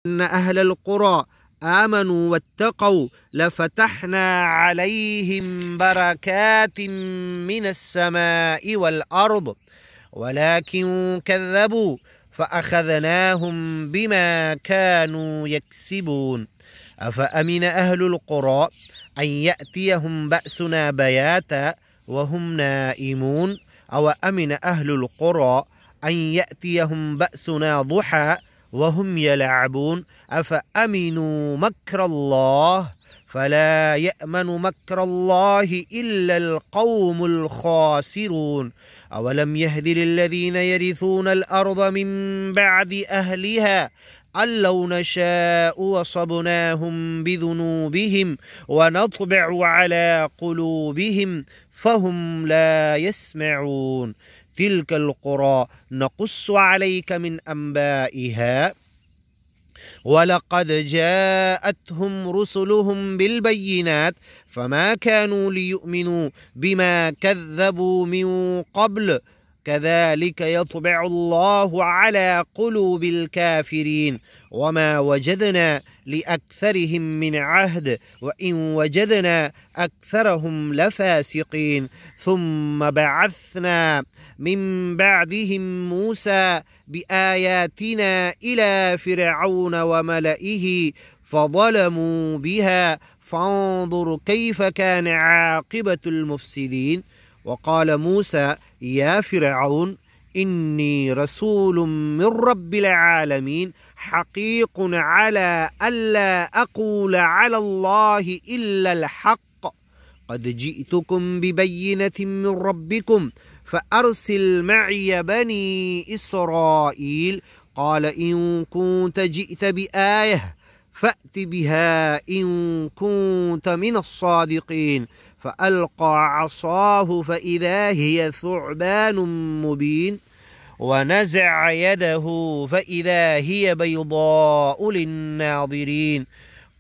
أن أهل القرى آمنوا واتقوا لفتحنا عليهم بركات من السماء والأرض ولكن كذبوا فأخذناهم بما كانوا يكسبون. أفأمن أهل القرى أن يأتيهم بأسنا بياتا وهم نائمون أو أمن أهل القرى أن يأتيهم بأسنا ضحى وهم يلعبون أفأمنوا مكر الله فلا يأمن مكر الله إلا القوم الخاسرون. أولم يهد للذين يرثون الأرض من بعد أهلها أن لو نشاء وصبناهم بذنوبهم ونطبع على قلوبهم فهم لا يسمعون. تلك القرى نقص عليك من أنبائها ولقد جاءتهم رسلهم بالبينات فما كانوا ليؤمنوا بما كذبوا من قبل كذلك يطبع الله على قلوب الكافرين وما وجدنا لأكثرهم من عهد وإن وجدنا أكثرهم لفاسقين. ثم بعثنا من بعدهم موسى بآياتنا إلى فرعون وملئه فظلموا بها فانظر كيف كان عاقبة المفسدين. وقال موسى يا فرعون إني رسول من رب العالمين حقيق على ألا أقول على الله إلا الحق قد جئتكم ببينة من ربكم فأرسل معي بني إسرائيل. قال إن كنت جئت بآية فأت بها إن كنت من الصادقين. فألقى عصاه فإذا هي ثعبان مبين ونزع يده فإذا هي بيضاء للناظرين.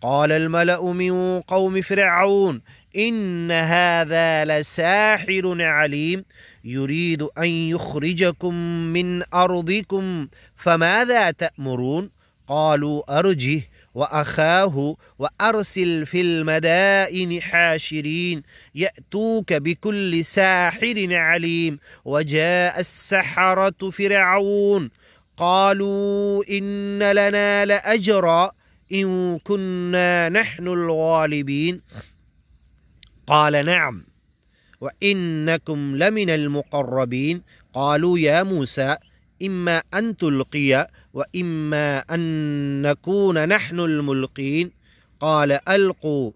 قال الملأ من قوم فرعون إن هذا لساحر عليم يريد أن يخرجكم من أرضكم فماذا تأمرون؟ قالوا أرجه وأخاه وأرسل في المدائن حاشرين يأتوك بكل ساحر عليم. وجاء السحرة فرعون قالوا إن لنا لأجرا إن كنا نحن الغالبين. قال نعم وإنكم لمن المقربين. قالوا يا موسى إما أن تلقي وإما أن نكون نحن الملقين. قال ألقوا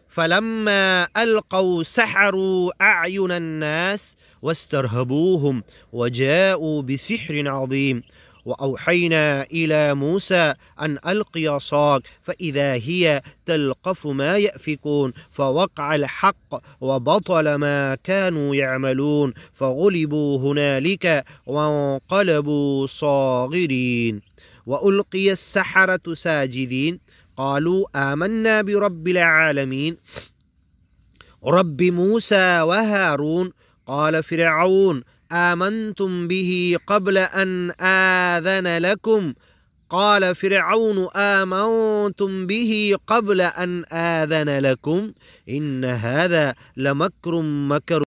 فلما ألقوا سحروا أعين الناس واسترهبوهم وجاءوا بسحر عظيم. وأوحينا إلى موسى أن ألقي عصاك فإذا هي تلقف ما يأفكون فوقع الحق وبطل ما كانوا يعملون فغلبوا هنالك وانقلبوا صاغرين. وألقي السحرة ساجدين قالوا آمنا برب العالمين رب موسى وهارون. قال فرعون آمنتم به قبل أن آذن لكم. قال فرعون آمنتم به قبل أن آذن لكم إن هذا لمكر مكر